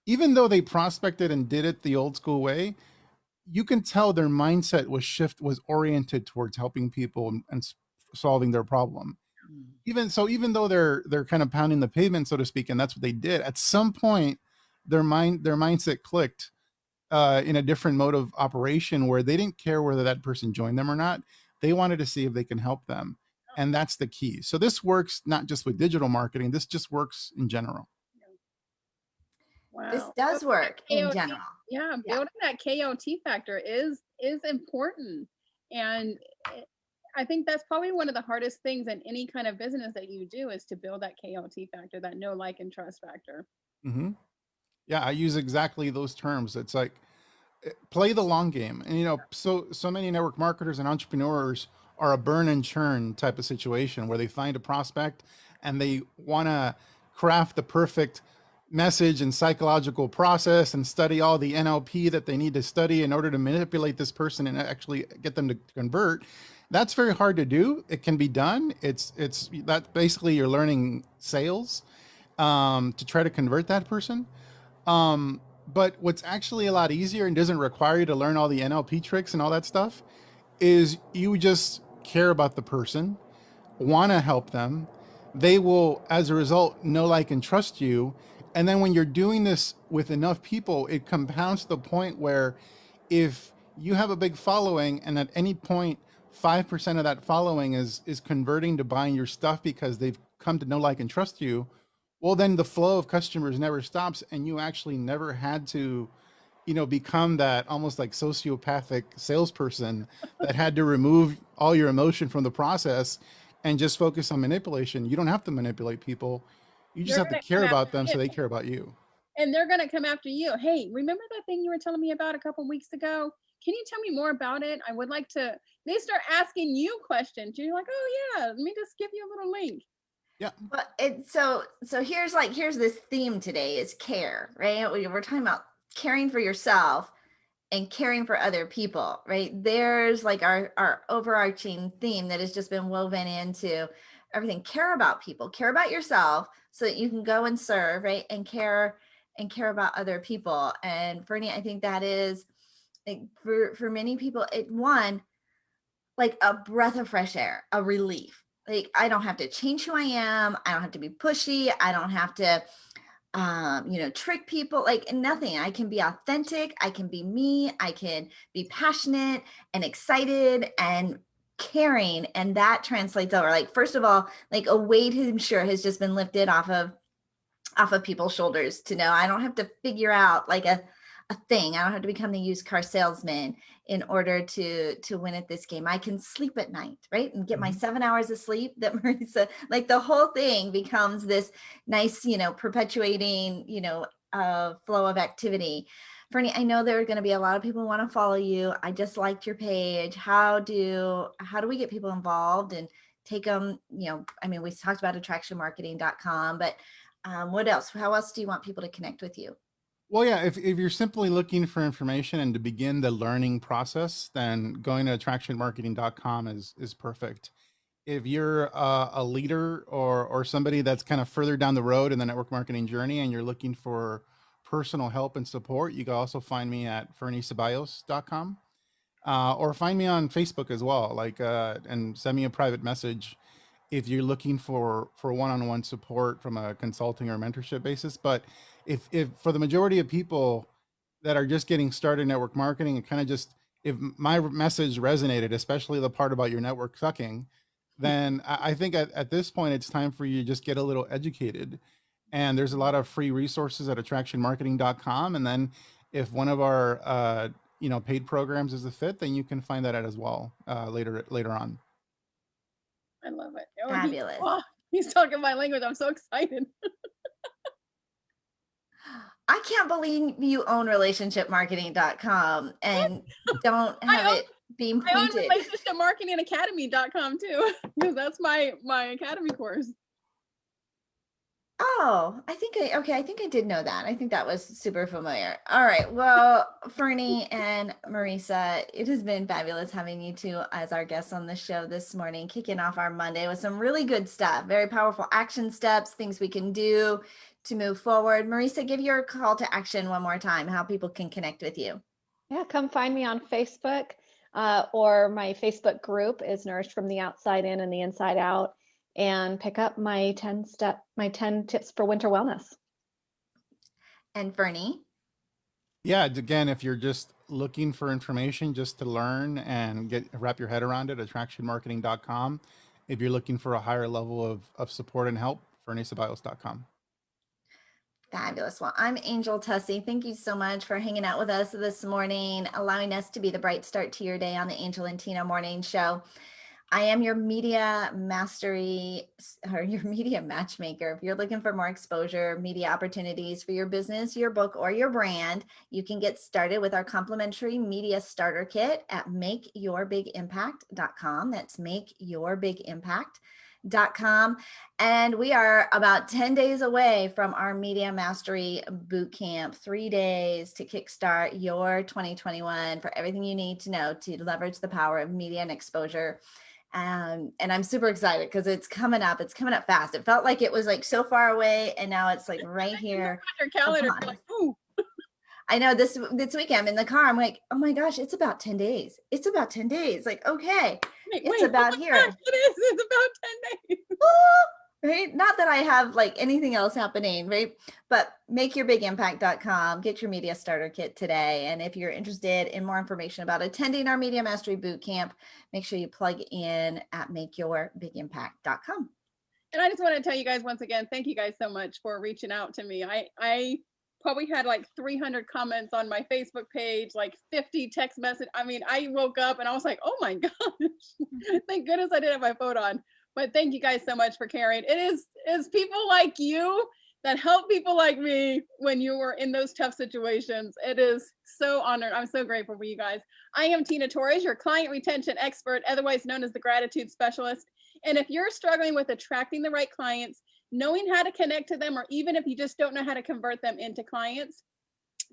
even though they prospected and did it the old school way, you can tell their mindset was oriented towards helping people and solving their problem. Even though they're kind of pounding the pavement, so to speak, and that's what they did, at some point their mindset clicked in a different mode of operation, where they didn't care whether that person joined them or not. They wanted to see if they can help them. And that's the key. So this works not just with digital marketing, this just works in general. This wow. does work in KOT, general. yeah, building that KOT factor is important. And I think that's probably one of the hardest things in any kind of business that you do is to build that KOT factor, that know, like, and trust factor. Hmm. Yeah, I use exactly those terms. It's like play the long game. And so many network marketers and entrepreneurs are a burn and churn type of situation where they find a prospect and they want to craft the perfect message and psychological process and study all the NLP that they need to study in order to manipulate this person and actually get them to convert. That's very hard to do. It can be done. It's that basically you're learning sales to try to convert that person. But what's actually a lot easier and doesn't require you to learn all the NLP tricks and all that stuff is you just care about the person, want to help them. They will, as a result, know, like, and trust you. And then when you're doing this with enough people, it compounds to the point where if you have a big following and at any point 5% of that following is converting to buying your stuff because they've come to know, like, and trust you, well, then the flow of customers never stops and you actually never had to become that almost like sociopathic salesperson that had to remove all your emotion from the process and just focus on manipulation. You don't have to manipulate people. You just They're have to gonna care come about after them you, so they care about you. and they're gonna come after you. Hey, remember that thing you were telling me about a couple weeks ago? Can you tell me more about it? I would like to. They start asking you questions. You're like, oh yeah, let me just give you a little link. Yeah. But so here's this theme today is care, right? We're talking about caring for yourself and caring for other people, right? There's like our overarching theme that has just been woven into everything. Care about people, care about yourself so that you can go and serve, right? And care about other people. And Fernie, I think that is like for many people, like a breath of fresh air, a relief. Like I don't have to change who I am. I don't have to be pushy. I don't have to trick people, like nothing. I can be authentic. I can be me. I can be passionate and excited and caring. And that translates over. Like, first of all, like a weight, I'm sure, has just been lifted off of people's shoulders to know I don't have to figure out like a thing. I don't have to become the used car salesman in order to win at this game. I can sleep at night, right? And get my 7 hours of sleep that Marisa, like the whole thing becomes this nice, perpetuating, flow of activity. Fernie, I know there are going to be a lot of people who want to follow you. I just liked your page. How do we get people involved and take them, we talked about attractionmarketing.com, but what else? How else do you want people to connect with you? Well, yeah, if you're simply looking for information and to begin the learning process, then going to attractionmarketing.com is perfect. If you're a leader or somebody that's kind of further down the road in the network marketing journey and you're looking for personal help and support, you can also find me at fernyceballos.com, or find me on Facebook as well, like and send me a private message if you're looking for one-on-one support from a consulting or mentorship basis. But if for the majority of people that are just getting started in network marketing and kind of just, if my message resonated, especially the part about your network sucking, then I think at this point it's time for you to just get a little educated. And there's a lot of free resources at attractionmarketing.com. And then if one of our paid programs is a fit, then you can find that out as well later on. I love it. Oh, Fabulous. he's talking my language. I'm so excited. I can't believe you own relationshipmarketing.com and don't have it being I own pointed. relationshipmarketingacademy.com too, because that's my academy course. Oh, I think I did know that. I think that was super familiar. All right. Well, Fernie and Marisa, it has been fabulous having you two as our guests on the show this morning, kicking off our Monday with some really good stuff, very powerful action steps, things we can do to move forward. Marisa, give your call to action one more time, how people can connect with you. Yeah, come find me on Facebook, or my Facebook group is Nourished from the Outside In and the Inside Out, and pick up my 10 tips for winter wellness. And Fernie? Yeah, again, if you're just looking for information just to learn and wrap your head around it, attractionmarketing.com. If you're looking for a higher level of support and help, fernyceballos.com. Fabulous. Well, I'm Angel Tussey. Thank you so much for hanging out with us this morning, allowing us to be the bright start to your day on the Angel and Tina Morning Show. I am your media mastery or your media matchmaker. If you're looking for more exposure, media opportunities for your business, your book, or your brand, you can get started with our complimentary media starter kit at makeyourbigimpact.com. That's makeyourbigimpact.com. And we are about 10 days away from our Media Mastery Bootcamp, 3 days to kickstart your 2021 for everything you need to know to leverage the power of media and exposure. And I'm super excited because it's coming up. It's coming up fast. It felt like it was like so far away, and now it's like right here. Your calendar, upon you're us. like, ooh. I know this weekend I'm in the car. I'm like, oh my gosh, it's about 10 days. It's about 10 days. Like, okay, it's about here. Gosh, it is. It's about 10 days. Right? Not that I have like anything else happening, right? But makeyourbigimpact.com, get your media starter kit today. And if you're interested in more information about attending our Media Mastery Bootcamp, make sure you plug in at makeyourbigimpact.com. And I just want to tell you guys once again, thank you guys so much for reaching out to me. I probably had like 300 comments on my Facebook page, like 50 text message. I mean, I woke up and I was like, oh my gosh, thank goodness I didn't have my phone on. But thank you guys so much for caring. It is people like you that help people like me when you were in those tough situations. It is so honored. I'm so grateful for you guys. I am Tina Torres, your client retention expert, otherwise known as the Gratitude Specialist. And if you're struggling with attracting the right clients, knowing how to connect to them, or even if you just don't know how to convert them into clients,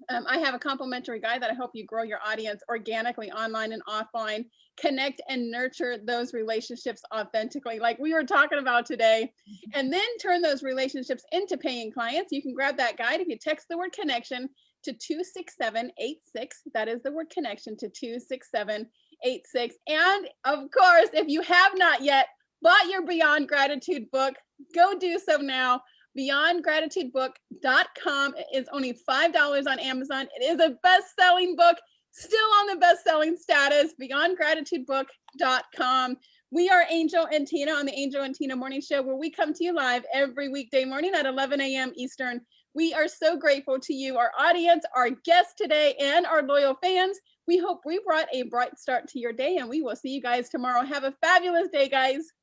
I have a complimentary guide that'll help you grow your audience organically, online and offline, connect and nurture those relationships authentically, like we were talking about today, and then turn those relationships into paying clients. You can grab that guide if you text the word connection to 26786. That is the word connection to 26786. And of course, if you have not yet bought your Beyond Gratitude book, go do so now. BeyondGratitudeBook.com is only $5 on Amazon. It is a best-selling book, still on the best-selling status. BeyondGratitudeBook.com. We are Angel and Tina on the Angel and Tina Morning Show, where we come to you live every weekday morning at 11 a.m. Eastern. We are so grateful to you, our audience, our guests today, and our loyal fans. We hope we brought a bright start to your day, and we will see you guys tomorrow. Have a fabulous day, guys.